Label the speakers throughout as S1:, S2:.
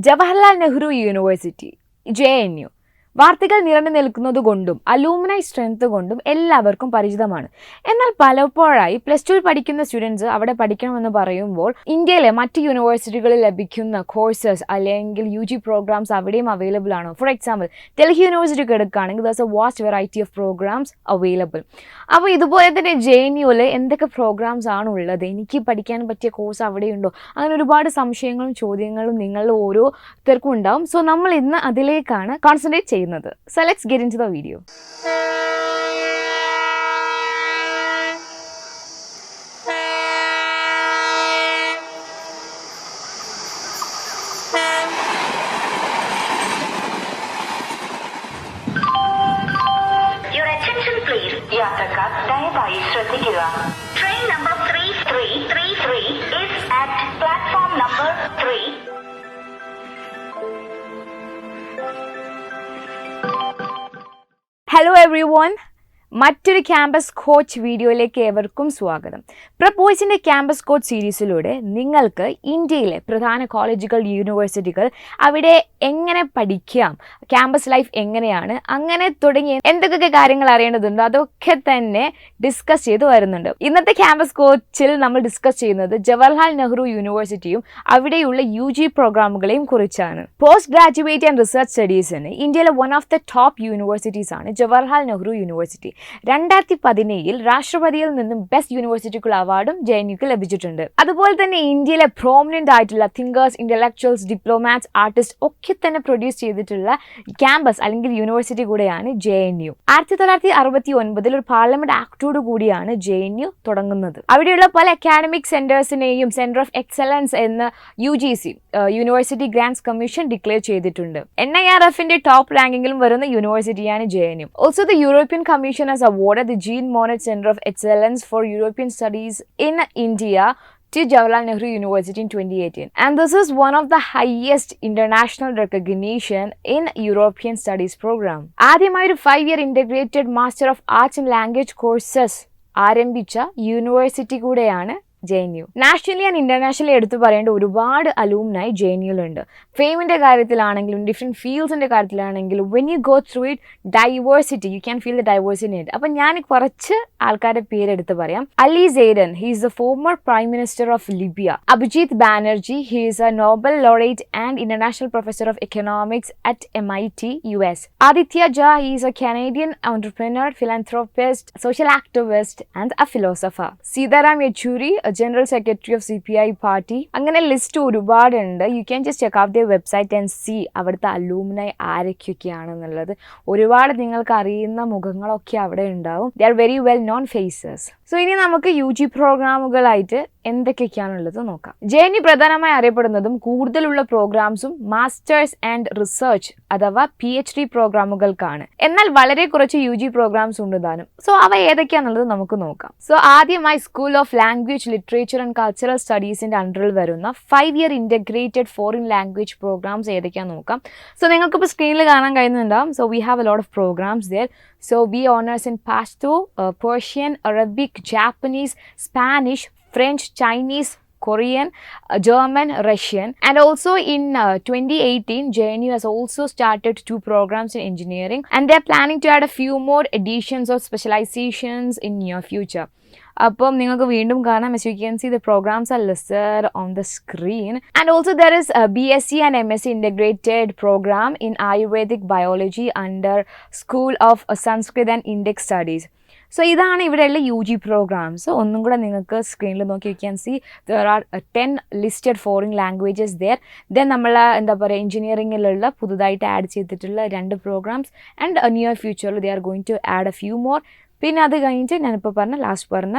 S1: Jawaharlal Nehru university JNU വാർത്തകൾ നിറഞ്ഞു നിൽക്കുന്നതുകൊണ്ടും അലൂമിനൈ strength കൊണ്ടും എല്ലാവർക്കും പരിചിതമാണ്. എന്നാൽ പലപ്പോഴായി +2 പഠിക്കുന്ന സ്റ്റുഡൻസ് അവിടെ പഠിക്കണമെന്ന് പറയുമ്പോൾ ഇന്ത്യയിലെ മറ്റ് യൂണിവേഴ്സിറ്റികളിൽ ലഭിക്കുന്ന കോഴ്സസ് അല്ലെങ്കിൽ UG പ്രോഗ്രാംസ് അവിടെയും അവൈലബിൾ ആണ്. ഫോർ എക്സാമ്പിൾ ഡൽഹി യൂണിവേഴ്സിറ്റിക്ക് എടുക്കുകയാണെങ്കിൽ there's a vast variety of programs available. അപ്പോൾ ഇതുപോലെ തന്നെ JNUവിൽ എന്തൊക്കെ പ്രോഗ്രാംസ് ആണ് ഉള്ളത്, എനിക്ക് പഠിക്കാൻ പറ്റിയ കോഴ്സ് അവിടെയുണ്ടോ, അങ്ങനെ ഒരുപാട് സംശയങ്ങളും ചോദ്യങ്ങളും നിങ്ങളിൽ ഓരോരുത്തർക്കും ഉണ്ടാവും. സോ നമ്മൾ ഇന്ന് അതിലേക്കാണ് കോൺസെൻട്രേറ്റ് ചെയ്യുന്നത്. So let's get into the video.
S2: Your attention please. യാത്രക്കാർ ദയവായി ശ്രദ്ധിക്കുക. Train number 3333 is at platform number 3.
S1: Hello every one, മറ്റൊരു ക്യാമ്പസ് കോച്ച് വീഡിയോയിലേക്ക് ഏവർക്കും സ്വാഗതം. പ്രപ്പോയ്സിൻ്റെ ക്യാമ്പസ് കോച്ച് സീരീസിലൂടെ നിങ്ങൾക്ക് ഇന്ത്യയിലെ പ്രധാന കോളേജുകൾ, യൂണിവേഴ്സിറ്റികൾ, അവിടെ എങ്ങനെ പഠിക്കാം, ക്യാമ്പസ് ലൈഫ് എങ്ങനെയാണ്, അങ്ങനെ തുടങ്ങി എന്തൊക്കെ കാര്യങ്ങൾ അറിയേണ്ടതുണ്ടോ അതൊക്കെ തന്നെ ഡിസ്കസ് ചെയ്ത് വരുന്നുണ്ട്. ഇന്നത്തെ ക്യാമ്പസ് കോച്ചിൽ നമ്മൾ ഡിസ്കസ് ചെയ്യുന്നത് ജവഹർലാൽ നെഹ്റു യൂണിവേഴ്സിറ്റിയും അവിടെയുള്ള UG പ്രോഗ്രാമുകളെയും കുറിച്ചാണ്. പോസ്റ്റ് ഗ്രാജുവേറ്റ് ആൻഡ് റിസർച്ച് സ്റ്റഡീസിന് ഇന്ത്യയിലെ one of the top universities ആണ് ജവഹർലാൽ നെഹ്റു യൂണിവേഴ്സിറ്റി. 2017 രാഷ്ട്രപതിയിൽ നിന്നും ബെസ്റ്റ് യൂണിവേഴ്സിറ്റിക്കുള്ള അവാർഡും JNUക്ക് ലഭിച്ചിട്ടുണ്ട്. അതുപോലെ തന്നെ ഇന്ത്യയിലെ പ്രോമിനന്റ് ആയിട്ടുള്ള തിങ്കേഴ്സ്, ഇന്റലക്ച്വൽസ്, ഡിപ്ലോമാറ്റ്സ്, ആർട്ടിസ്റ്റ് ഒക്കെ തന്നെ പ്രൊഡ്യൂസ് ചെയ്തിട്ടുള്ള ക്യാമ്പസ് അല്ലെങ്കിൽ യൂണിവേഴ്സിറ്റി കൂടെയാണ് JNU. 1969 ഒരു പാർലമെന്റ് ആക്ടോട് കൂടിയാണ് JNU തുടങ്ങുന്നത്. അവിടെയുള്ള പല അക്കാഡമിക് സെന്റേഴ്സിനെയും സെന്റർ ഓഫ് എക്സലൻസ് എന്ന് UGC university grants commission declare ചെയ്തിട്ടുണ്ട്. NIRFന്റെ ടോപ്പ് റാങ്കിങ്ങിലും വരുന്ന യൂണിവേഴ്സിറ്റിയാണ് JNU. Also the European commission has awarded the JIPMAT Center of Excellence for European Studies in India to Jawaharlal Nehru University in 2018. And this is one of the highest international recognition in European Studies program. ആദ്യമായി ഒരു 5-year integrated Master of Arts and Language courses ആരംഭിച്ച university കൂടെയാണ് JNU. Nationally and internationally എടുത്തു പറയേണ്ട ഒരുപാട് അലൂമിനായി JNUലുണ്ട്. ഫെയിമിൻ്റെ കാര്യത്തിലാണെങ്കിലും different ഫീൽഡ്സിൻ്റെ കാര്യത്തിലാണെങ്കിലും when you go through it diversity, you can feel the diversity in it. അപ്പം ഞാൻ കുറച്ച് ആൾക്കാരുടെ പേരെടുത്ത് പറയാം. Ali Zeidan, he is the former prime minister of Libya. Abhijit Banerjee, he is a Nobel laureate and international professor of economics at MIT US. Aditya Jha, he is a Canadian entrepreneur, philanthropist, social activist and a philosopher. Sitaram Yechury, general secretary of CPI party. അങ്ങനെ list ഒരുപാടുണ്ട്. You can just check out the website and see അവിടുത്തെ alumni ആരൊക്കെയാണെന്നുള്ളത്. ഒരുപാട് നിങ്ങൾക്ക് അറിയുന്ന മുഖങ്ങളൊക്കെ അവിടെ ഉണ്ടാവും. They are very well known faces. So ഇനി നമുക്ക് UG പ്രോഗ്രാമുകളായിട്ട് എന്തൊക്കെയാണുള്ളത് നോക്കാം. JNU പ്രധാനമായി അറിയപ്പെടുന്നതും കൂടുതലുള്ള പ്രോഗ്രാംസും മാസ്റ്റേഴ്സ് ആൻഡ് റിസർച്ച് അഥവാ PhD പ്രോഗ്രാമുകൾക്കാണ്. എന്നാൽ വളരെ കുറച്ച് UG പ്രോഗ്രാംസ് ഉണ്ട് താനും. സോ അവ ഏതൊക്കെയാണെന്നുള്ളത് നമുക്ക് നോക്കാം. സോ ആദ്യമായി school of language, literature and cultural സ്റ്റഡീസിന്റെ അണ്ടറിൽ വരുന്ന 5-year integrated foreign language programmes ഏതൊക്കെയാണെന്ന് നോക്കാം. സോ നിങ്ങൾക്കിപ്പോൾ സ്ക്രീനിൽ കാണാൻ കഴിയുന്നുണ്ടാവും. So we have a lot of programmes there. So we honors in Pashto, Persian, Arabic, Japanese, Spanish, French, Chinese, Korean, German, Russian, and also in 2018 JNU has also started 2 programs in engineering, and they are planning to add a few more additions or specializations in near future. അപ്പം നിങ്ങൾക്ക് വീണ്ടും കാണാം. as you can see the programs are listed on the screen, and also there is a BSc and MSc integrated program in Ayurvedic biology under School of Sanskrit and Indic Studies. So ഇതാണ് ഇവിടെയുള്ള UG programs. ഒന്നും കൂടെ നിങ്ങൾക്ക് സ്ക്രീനിൽ നോക്കി you can see there are 10 listed foreign languages there. Then നമ്മൾ എന്താ പറയുക എഞ്ചിനീയറിങ്ങിലുള്ള പുതുതായിട്ട് ആഡ് ചെയ്തിട്ടുള്ള 2 പ്രോഗ്രാംസ് ആൻഡ് നിയർ ഫ്യൂച്ചറിൽ they are going to add a few more. പിന്നെ അത് കഴിഞ്ഞിട്ട് ഞാനിപ്പോൾ ലാസ്റ്റ് പറഞ്ഞ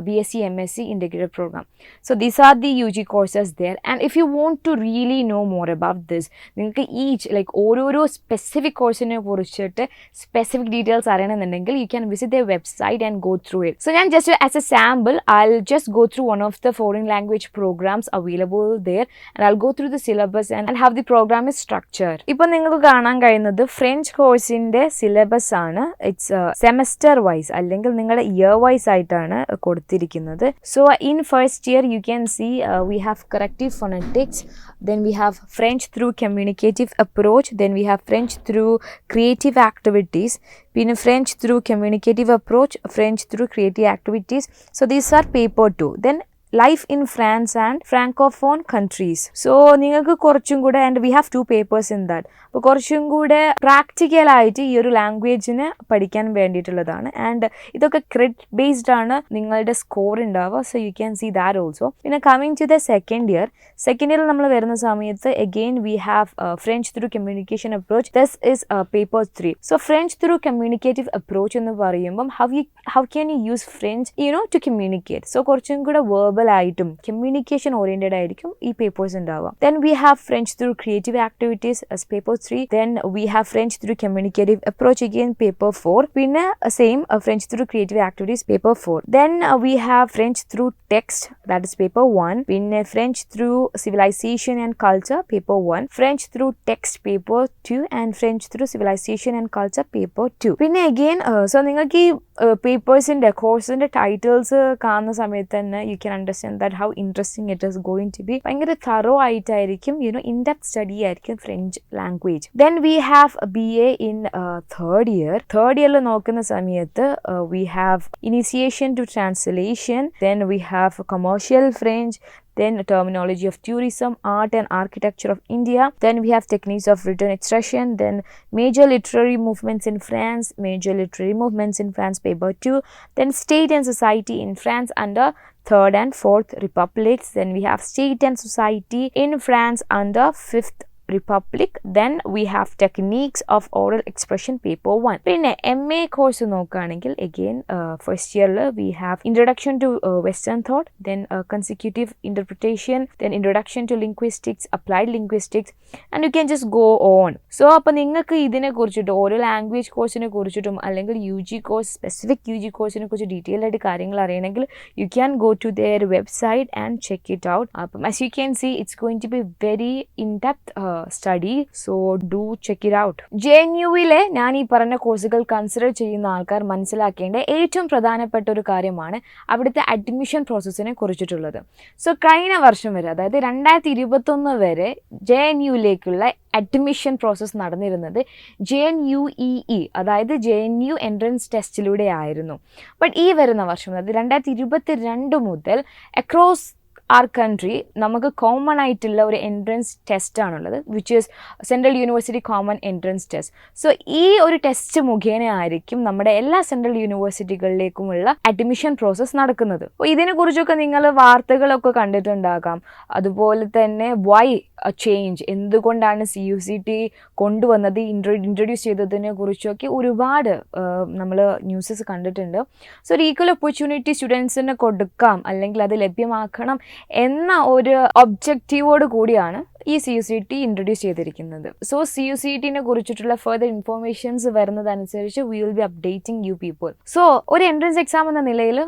S1: BSc MSc integrated program. So these are the UG courses there, and if you want to really know more about this, നിങ്ങൾക്ക് each ഓരോരോ specific കോഴ്സിനെ കുറിച്ചിട്ട് specific details അറിയണമെന്നുണ്ടെങ്കിൽ you can visit their website and go through it. So ഞാൻ just as a sample I'll just go through one of the foreign language programs available there, and I'll go through the syllabus and how the program is structured. ഇപ്പോൾ നിങ്ങൾക്ക് കാണാൻ കഴിയുന്നത് French കോഴ്സിൻ്റെ syllabus ആണ്. It's semester wise അല്ലെങ്കിൽ നിങ്ങളുടെ year wise ആയിട്ടാണ് കൊടുത്തിരിക്കുന്നത്. So in first year you can see we have corrective phonetics, then we have French through communicative approach, then we have French through creative activities, പിന്നെ French through communicative approach, French through creative activities. So these are paper 2. Then life in France and francophone countries. So നിങ്ങൾക്ക് കുറച്ചും കൂടെ, and we have 2 papers in that. അപ്പോൾ കുറച്ചും കൂടെ പ്രാക്ടിക്കലായിട്ട് ഈ ഒരു ലാംഗ്വേജിന് പഠിക്കാൻ വേണ്ടിയിട്ടുള്ളതാണ്. ആൻഡ് ഇതൊക്കെ ക്രെഡിറ്റ് ബേസ്ഡ് ആണ് നിങ്ങളുടെ സ്കോർ ഉണ്ടാവുക. So you can see that also. പിന്നെ coming to the second year നമ്മൾ വരുന്ന സമയത്ത് again we have French through communication approach. This is paper 3. So French through communicative approach എന്ന് പറയുമ്പം how can you use French to communicate. So കുറച്ചും കൂടെ ആയിട്ടും communication oriented ആയിരിക്കും ഈ പേപ്പേഴ്സ് ഉണ്ടാവുക. Then we have French through creative activities as paper 3. Then we have French through communicative approach, again paper 4. പിന്നെ same French through creative activities, paper 4. Then we have French through text, that is paper 1. പിന്നെ French through civilization and culture, paper 1. French through text, paper 2. And French through civilization and culture, paper 2. പിന്നെ again so നിങ്ങൾക്ക് ഈ പേപ്പേഴ്സിന്റെ കോഴ്സിന്റെ titles കാണുന്ന സമയത്ത് തന്നെ you can understand that how interesting it is going to be. ഭയങ്കര thorough ആയിട്ടായിരിക്കും in depth study ആയിരിക്കും French language. Then we have BA in third year. Third ഇയറിൽ നോക്കുന്ന സമയത്ത് we have initiation to translation, then we have commercial French, then terminology of tourism, art and architecture of India, then we have techniques of written expression, then major literary movements in France, paper 2, then state and society in France under third and fourth republics, then we have state and society in France under fifth republic, then we have techniques of oral expression, paper 1. പിന്നെ MA course നോക്കുകയാണെങ്കിൽ again first year we have introduction to western thought, then consecutive interpretation, then introduction to linguistics, applied linguistics, and you can just go on. So അപ്പോൾ നിങ്ങൾക്ക് ഇതിനെ കുറിച്ചിട്ട് ഓരോ language കോഴ്സിനെ കുറിച്ചിട്ടും അല്ലെങ്കിൽ UG കോഴ്സ് സ്പെസിഫിക് UG കോഴ്സിനെ കുറിച്ച് ഡീറ്റെയിൽ ആയിട്ട് കാര്യങ്ങൾ അറിയണമെങ്കിൽ you can go to their website and check it out. അപ്പം as you can see it's going to be very in-depth study, so do check it out. JNUവിലെ ഞാൻ ഈ പറഞ്ഞ കോഴ്സുകൾ കൺസിഡർ ചെയ്യുന്ന ആൾക്കാർ മനസ്സിലാക്കേണ്ട ഏറ്റവും പ്രധാനപ്പെട്ട ഒരു കാര്യമാണ് അവിടുത്തെ അഡ്മിഷൻ പ്രോസസ്സിനെ കുറിച്ചിട്ടുള്ളത്. സോ കഴിഞ്ഞ വർഷം വരെ, അതായത് 2021 വരെ JNUവിലേക്കുള്ള അഡ്മിഷൻ പ്രോസസ്സ് നടന്നിരുന്നത് JNUEE, അതായത് JNU എൻട്രൻസ് ടെസ്റ്റിലൂടെ ആയിരുന്നു. ബട്ട് ഈ വരുന്ന വർഷം, അതായത് 2022 മുതൽ അക്രോസ് our country നമുക്ക് കോമൺ ആയിട്ടുള്ള ഒരു എൻട്രൻസ് ടെസ്റ്റ് ആണുള്ളത്, which is central university common entrance test. So ഈ ഒരു ടെസ്റ്റ് മുഖേന ആയിരിക്കും നമ്മുടെ എല്ലാ സെൻട്രൽ യൂണിവേഴ്സിറ്റികളിലേക്കുമുള്ള അഡ്മിഷൻ പ്രോസസ്സ് നടക്കുന്നത്. അപ്പോൾ ഇതിനെക്കുറിച്ചൊക്കെ നിങ്ങൾ വാർത്തകളൊക്കെ കണ്ടിട്ടുണ്ടാകാം. അതുപോലെ തന്നെ വൈ ചേഞ്ച്, എന്തുകൊണ്ടാണ് CUCT കൊണ്ടുവന്നത്, ഇൻട്രൊഡ്യൂസ് ചെയ്തതിനെ കുറിച്ചൊക്കെ ഒരുപാട് നമ്മൾ ന്യൂസസ് കണ്ടിട്ടുണ്ട്. സോ ഒരു ഈക്വൽ ഓപ്പർച്യൂണിറ്റി സ്റ്റുഡൻസിന് കൊടുക്കാം അല്ലെങ്കിൽ അത് ലഭ്യമാക്കണം എന്ന ഒരു ഒബ്ജക്റ്റീവോട് കൂടിയാണ് ഈ CUCT ഇൻട്രൊഡ്യൂസ് ചെയ്തിരിക്കുന്നത്. സോ CUCTനെ കുറിച്ചിട്ടുള്ള ഫർദർ ഇൻഫോർമേഷൻസ് വരുന്നതനുസരിച്ച് we will be updating you people. So ഒരു എൻട്രൻസ് എക്സാം എന്ന നിലയിൽ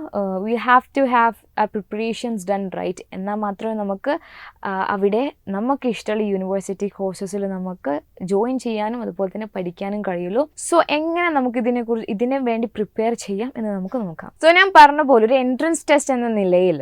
S1: we have to have our preparations done right. എന്നാൽ മാത്രമേ നമുക്ക് അവിടെ നമുക്ക് ഇഷ്ടമുള്ള യൂണിവേഴ്സിറ്റി കോഴ്സസിൽ നമുക്ക് ജോയിൻ ചെയ്യാനും അതുപോലെ തന്നെ പഠിക്കാനും കഴിയുള്ളൂ. സോ എങ്ങനെ നമുക്ക് ഇതിനെ വേണ്ടി പ്രിപ്പയർ ചെയ്യാം എന്ന് നമുക്ക് നോക്കാം. സോ ഞാൻ പറഞ്ഞ പോലെ ഒരു എൻട്രൻസ് ടെസ്റ്റ് എന്ന നിലയിൽ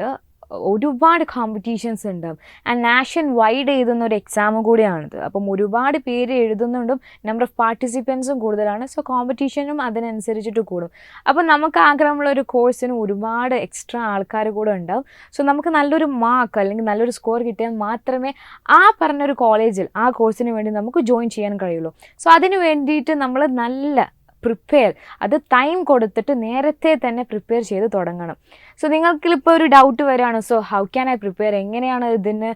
S1: ഒരുപാട് കോമ്പറ്റീഷൻസ് ഉണ്ടാവും. ആൻഡ് നാഷൻ വൈഡ് എഴുതുന്ന ഒരു എക്സാം കൂടിയാണിത്. അപ്പം ഒരുപാട് പേര് എഴുതുന്നുണ്ടും നമ്പർ ഓഫ് പാർട്ടിസിപ്പൻസും കൂടുതലാണ്. സോ കോമ്പറ്റീഷനും അതിനനുസരിച്ചിട്ട് കൂടും. അപ്പം നമുക്ക് ആഗ്രഹമുള്ള ഒരു കോഴ്സിന് ഒരുപാട് എക്സ്ട്രാ ആൾക്കാർ കൂടെ ഉണ്ടാവും. സോ നമുക്ക് നല്ലൊരു മാർക്ക് അല്ലെങ്കിൽ നല്ലൊരു സ്കോർ കിട്ടിയാൽ മാത്രമേ ആ പറഞ്ഞൊരു കോളേജിൽ ആ കോഴ്സിന് വേണ്ടി നമുക്ക് ജോയിൻ ചെയ്യാൻ കഴിയുള്ളൂ. സോ അതിന് വേണ്ടിയിട്ട് നമ്മൾ നല്ല അത് ടൈം കൊടുത്തിട്ട് നേരത്തെ തന്നെ പ്രിപ്പയർ ചെയ്ത് തുടങ്ങണം. സോ നിങ്ങൾക്കിപ്പോൾ ഒരു ഡൗട്ട് വരികയാണ്, so how can I prepare, എങ്ങനെയാണ് ഇതിന്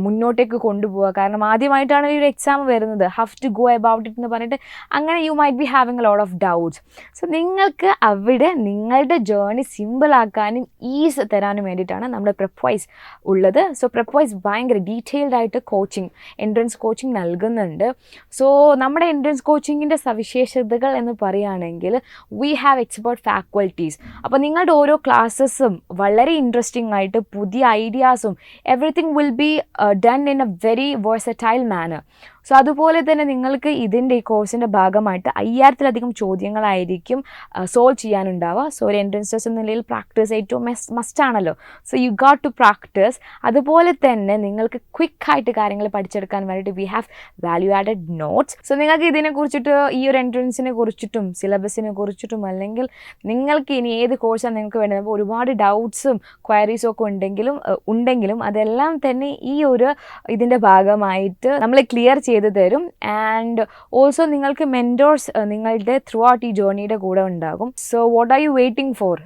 S1: മുന്നോട്ടേക്ക് കൊണ്ടുപോവുക, കാരണം ആദ്യമായിട്ടാണ് ഈ ഒരു എക്സാം വരുന്നത്, how to go about it എന്ന് പറഞ്ഞിട്ട് അങ്ങനെ you might be having a lot of doubts. So നിങ്ങൾക്ക് അവിടെ നിങ്ങളുടെ ജേർണി സിമ്പിളാക്കാനും ഈസ് തരാനും വേണ്ടിയിട്ടാണ് നമ്മുടെ Prepwise ഉള്ളത്. സോ Prepwise ഭയങ്കര ഡീറ്റെയിൽഡ് ആയിട്ട് എൻട്രൻസ് കോച്ചിങ് നൽകുന്നുണ്ട്. സോ നമ്മുടെ എൻട്രൻസ് കോച്ചിങ്ങിൻ്റെ സവിശേഷതകൾ എന്ന് പറയുകയാണെങ്കിൽ വി ഹാവ് എക്സ്പേർട്ട് ഫാക്കൽറ്റീസ്. അപ്പോൾ നിങ്ങളുടെ ഓരോ ക്ലാസ്സസും വളരെ ഇൻട്രസ്റ്റിംഗ് ആയിട്ട് പുതിയ ഐഡിയാസും everything will be done in a very versatile manner. So അതുപോലെ തന്നെ നിങ്ങൾക്ക് ഇതിൻ്റെ ഈ കോഴ്സിൻ്റെ ഭാഗമായിട്ട് 5000-ലധികം ചോദ്യങ്ങളായിരിക്കും സോൾവ് ചെയ്യാനുണ്ടാവുക. സോ ഒരു എൻട്രൻസ് ടെസ്റ്റ് എന്ന നിലയിൽ പ്രാക്ടീസ് ഏറ്റവും മസ്റ്റാണല്ലോ. So you got to practice. അതുപോലെ തന്നെ നിങ്ങൾക്ക് ക്വിക്കായിട്ട് കാര്യങ്ങൾ പഠിച്ചെടുക്കാൻ വേണ്ടിയിട്ട് we have value added notes. So നിങ്ങൾക്ക് ഇതിനെക്കുറിച്ചിട്ട് ഈ ഒരു എൻട്രൻസിനെ കുറിച്ചിട്ടും സിലബസിനെ കുറിച്ചിട്ടും അല്ലെങ്കിൽ നിങ്ങൾക്ക് ഇനി ഏത് കോഴ്സാണ് നിങ്ങൾക്ക് വേണ്ടത്, അപ്പോൾ ഒരുപാട് ഡൗട്ട്സും ക്വയറീസും ഒക്കെ ഉണ്ടെങ്കിലും അതെല്ലാം തന്നെ ഈ ഒരു ഇതിൻ്റെ ഭാഗമായിട്ട് നമ്മൾ ക്ലിയർ ചെയ്ത് തരും. ആൻഡ് ഓൾസോ നിങ്ങൾക്ക് മെൻറ്റോർസ് നിങ്ങളുടെ ത്രൂ ഔട്ട് ഈ ജേർണിയുടെ കൂടെ ഉണ്ടാകും. So what are you waiting for?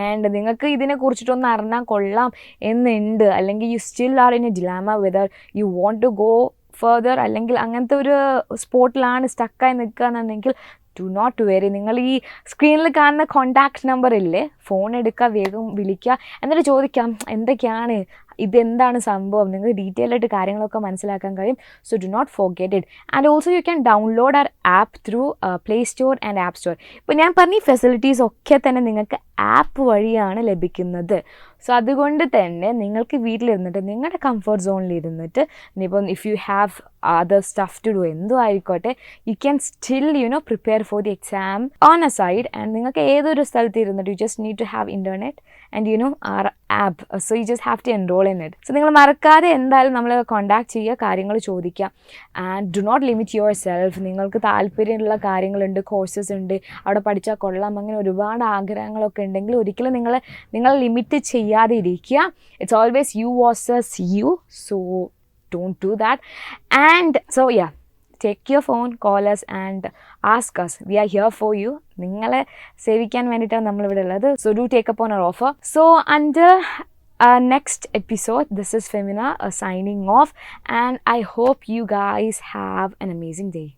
S1: And നിങ്ങൾക്ക് ഇതിനെക്കുറിച്ചിട്ടൊന്ന് അറിഞ്ഞാൽ കൊള്ളാം എന്നുണ്ട്, അല്ലെങ്കിൽ you still are in a dilemma whether you want to go further, അല്ലെങ്കിൽ അങ്ങനത്തെ ഒരു സ്പോട്ടിലാണ് സ്റ്റക്കായി നിൽക്കുക എന്നുണ്ടെങ്കിൽ ഡു നോട്ട് വെറി. നിങ്ങൾ ഈ സ്ക്രീനിൽ കാണുന്ന കോൺടാക്ട് നമ്പർ ഇല്ലേ, ഫോൺ എടുക്കുക, വേഗം വിളിക്കുക, എന്നിട്ട് ചോദിക്കാം എന്തൊക്കെയാണ് ഇതെന്താണ് സംഭവം, നിങ്ങൾക്ക് ഡീറ്റെയിൽ ആയിട്ട് കാര്യങ്ങളൊക്കെ മനസ്സിലാക്കാൻ കഴിയും. So do not forget it. And also you can download our app through Play Store and App Store. ഇപ്പോൾ ഞാൻ പറഞ്ഞ ഫെസിലിറ്റീസ് ഒക്കെ തന്നെ നിങ്ങൾക്ക് ആപ്പ് വഴിയാണ് ലഭിക്കുന്നത്. സോ അതുകൊണ്ട് തന്നെ നിങ്ങൾക്ക് വീട്ടിലിരുന്നിട്ട് നിങ്ങളുടെ കംഫർട്ട് സോണിൽ ഇരുന്നിട്ട് ഇനിയിപ്പം if you have other stuff to do എന്തും ആയിക്കോട്ടെ, you can still prepare for the exam on a side. And നിങ്ങൾക്ക് ഏതൊരു സ്ഥലത്ത് ഇരുന്നിട്ട് you just need to have internet and our app. So you just have to enroll in it. So നിങ്ങൾ മറക്കാതെ എന്തായാലും നമ്മൾ കോൺടാക്ട് ചെയ്യുക, കാര്യങ്ങൾ ചോദിക്കുക. And do not limit yourself. നിങ്ങൾക്ക് താല്പര്യമുള്ള കാര്യങ്ങളുണ്ട്, കോഴ്സസ് ഉണ്ട്, അവിടെ പഠിച്ചാൽ കൊള്ളാം, അങ്ങനെ ഒരുപാട് ആഗ്രഹങ്ങളൊക്കെ ഉണ്ടെങ്കിൽ ഒരിക്കലും നിങ്ങൾ ലിമിറ്റ് ചെയ്യാതെ ഇരിക്കുക. It's always you versus you. So don't do that. And so yeah, take your phone, call us and ask us. We are here for you. നിങ്ങളെ സേവിക്കാൻ വേണ്ടിയിട്ടാണ് നമ്മളിവിടെ ഉള്ളത്. So do take up on our offer. So until our next episode, this is Femina signing off, and I hope you guys have an amazing day.